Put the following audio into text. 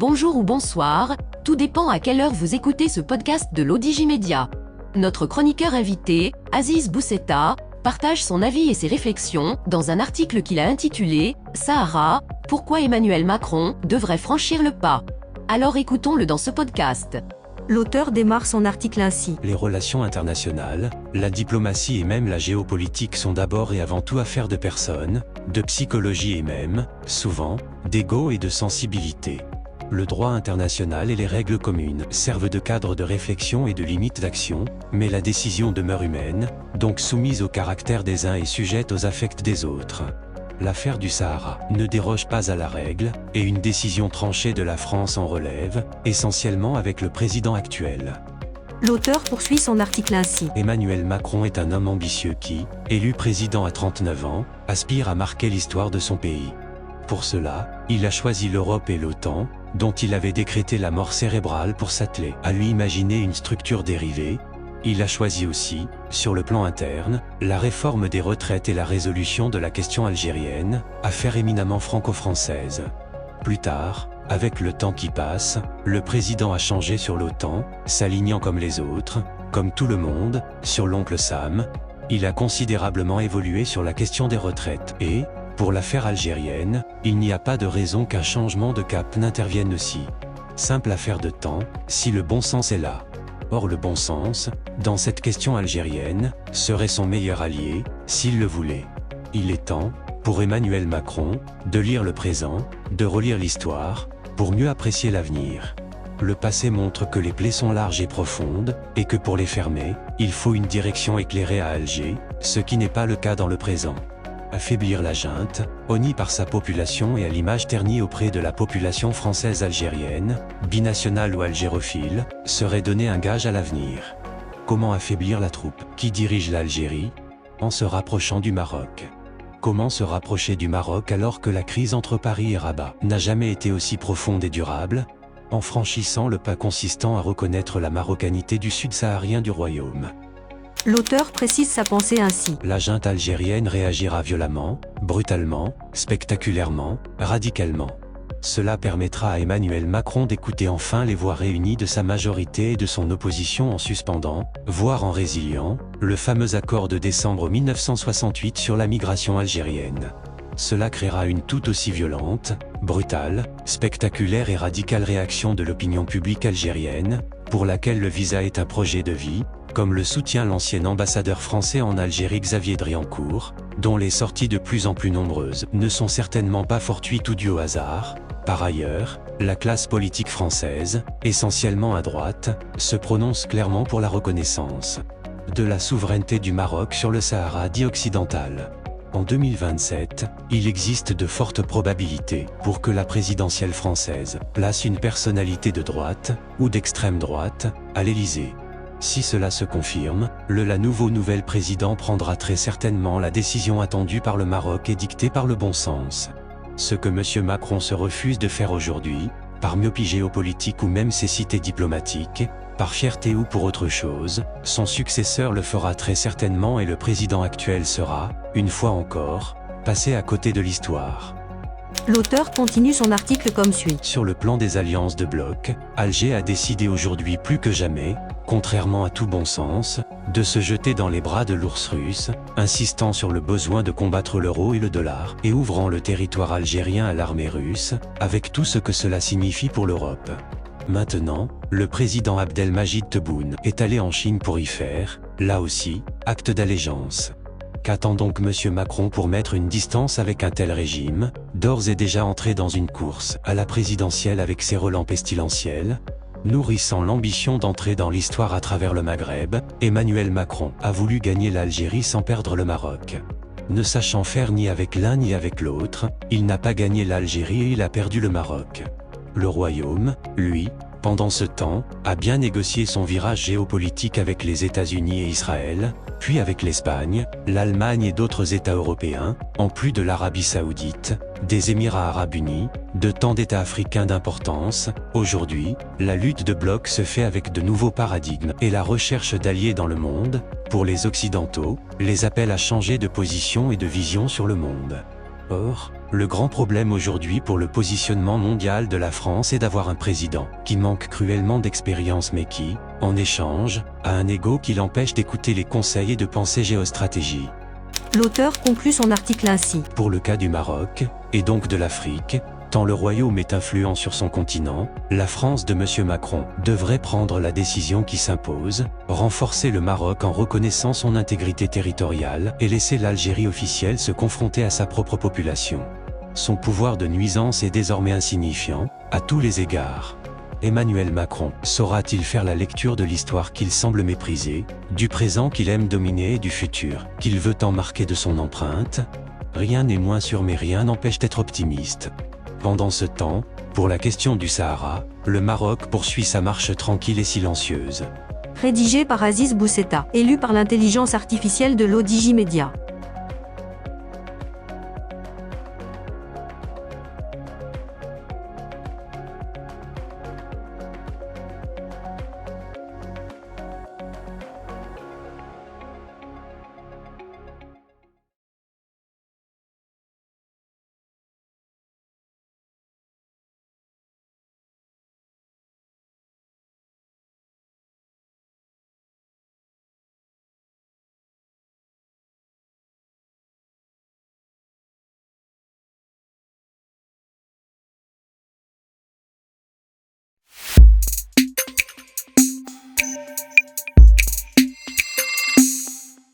bonjour ou bonsoir, tout dépend à quelle heure vous écoutez ce podcast de l'Odigimédia. Notre chroniqueur invité, Aziz Bousseta, partage son avis et ses réflexions dans un article qu'il a intitulé « Sahara, pourquoi Emmanuel Macron devrait franchir le pas ». Alors écoutons-le dans ce podcast. L'auteur démarre son article ainsi. Les relations internationales, la diplomatie et même la géopolitique sont d'abord et avant tout affaires de personnes, de psychologie et même, souvent, d'ego et de sensibilité. Le droit international et les règles communes servent de cadre de réflexion et de limite d'action, mais la décision demeure humaine, donc soumise au caractère des uns et sujette aux affects des autres. L'affaire du Sahara ne déroge pas à la règle, et une décision tranchée de la France en relève, essentiellement avec le président actuel. L'auteur poursuit son article ainsi. Emmanuel Macron est un homme ambitieux qui, élu président à 39 ans, aspire à marquer l'histoire de son pays. Pour cela, il a choisi l'Europe et l'OTAN, dont il avait décrété la mort cérébrale pour s'atteler à lui imaginer une structure dérivée. Il a choisi aussi, sur le plan interne, la réforme des retraites et la résolution de la question algérienne, affaire éminemment franco-française. Plus tard, avec le temps qui passe, le président a changé sur l'OTAN, s'alignant comme les autres, comme tout le monde, sur l'oncle Sam. Il a considérablement évolué sur la question des retraites et, pour l'affaire algérienne, il n'y a pas de raison qu'un changement de cap n'intervienne aussi. Simple affaire de temps, si le bon sens est là. Or le bon sens, dans cette question algérienne, serait son meilleur allié, s'il le voulait. Il est temps, pour Emmanuel Macron, de lire le présent, de relire l'histoire, pour mieux apprécier l'avenir. Le passé montre que les plaies sont larges et profondes, et que pour les fermer, il faut une direction éclairée à Alger, ce qui n'est pas le cas dans le présent. Affaiblir la junte, honnie par sa population et à l'image ternie auprès de la population française algérienne, binationale ou algérophile, serait donner un gage à l'avenir. Comment affaiblir la troupe qui dirige l'Algérie? En se rapprochant du Maroc. Comment se rapprocher du Maroc alors que la crise entre Paris et Rabat n'a jamais été aussi profonde et durable? En franchissant le pas consistant à reconnaître la marocanité du sud saharien du royaume. L'auteur précise sa pensée ainsi. La junte algérienne réagira violemment, brutalement, spectaculairement, radicalement. Cela permettra à Emmanuel Macron d'écouter enfin les voix réunies de sa majorité et de son opposition en suspendant, voire en résiliant, le fameux accord de décembre 1968 sur la migration algérienne. Cela créera une tout aussi violente, brutale, spectaculaire et radicale réaction de l'opinion publique algérienne, pour laquelle le visa est un projet de vie, comme le soutient l'ancien ambassadeur français en Algérie Xavier Driancourt, dont les sorties de plus en plus nombreuses ne sont certainement pas fortuites ou dues au hasard. Par ailleurs, la classe politique française, essentiellement à droite, se prononce clairement pour la reconnaissance de la souveraineté du Maroc sur le Sahara dit occidental. En 2027, il existe de fortes probabilités pour que la présidentielle française place une personnalité de droite, ou d'extrême droite, à l'Élysée. Si cela se confirme, le nouvel président prendra très certainement la décision attendue par le Maroc et dictée par le bon sens. Ce que M. Macron se refuse de faire aujourd'hui, par myopie géopolitique ou même cécité diplomatique, par fierté ou pour autre chose, son successeur le fera très certainement et le président actuel sera, une fois encore, passé à côté de l'histoire. L'auteur continue son article comme suit. Sur le plan des alliances de bloc, Alger a décidé aujourd'hui plus que jamais, contrairement à tout bon sens, de se jeter dans les bras de l'ours russe, insistant sur le besoin de combattre l'euro et le dollar, et ouvrant le territoire algérien à l'armée russe, avec tout ce que cela signifie pour l'Europe. Maintenant, le président Abdelmajid Tebboune est allé en Chine pour y faire, là aussi, acte d'allégeance. Qu'attend donc M. Macron pour mettre une distance avec un tel régime, d'ores et déjà entré dans une course à la présidentielle avec ses relents pestilentiels? Nourrissant l'ambition d'entrer dans l'histoire à travers le Maghreb, Emmanuel Macron a voulu gagner l'Algérie sans perdre le Maroc. Ne sachant faire ni avec l'un ni avec l'autre, il n'a pas gagné l'Algérie et il a perdu le Maroc. Le Royaume, lui, pendant ce temps, a bien négocié son virage géopolitique avec les États-Unis et Israël, puis avec l'Espagne, l'Allemagne et d'autres États européens, en plus de l'Arabie Saoudite, des Émirats Arabes Unis, de tant d'États africains d'importance. Aujourd'hui, la lutte de bloc se fait avec de nouveaux paradigmes et la recherche d'alliés dans le monde. Pour les Occidentaux, les appels à changer de position et de vision sur le monde. Or, le grand problème aujourd'hui pour le positionnement mondial de la France est d'avoir un président qui manque cruellement d'expérience mais qui, en échange, a un ego qui l'empêche d'écouter les conseils et de penser géostratégie. L'auteur conclut son article ainsi. Pour le cas du Maroc, et donc de l'Afrique, tant le royaume est influent sur son continent, la France de M. Macron devrait prendre la décision qui s'impose, renforcer le Maroc en reconnaissant son intégrité territoriale et laisser l'Algérie officielle se confronter à sa propre population. Son pouvoir de nuisance est désormais insignifiant, à tous les égards. Emmanuel Macron saura-t-il faire la lecture de l'histoire qu'il semble mépriser, du présent qu'il aime dominer et du futur qu'il veut en marquer de son empreinte? Rien n'est moins sûr mais rien n'empêche d'être optimiste. Pendant ce temps, pour la question du Sahara, le Maroc poursuit sa marche tranquille et silencieuse. Rédigé par Aziz Bousseta, élu par l'intelligence artificielle de l'ODJ Média.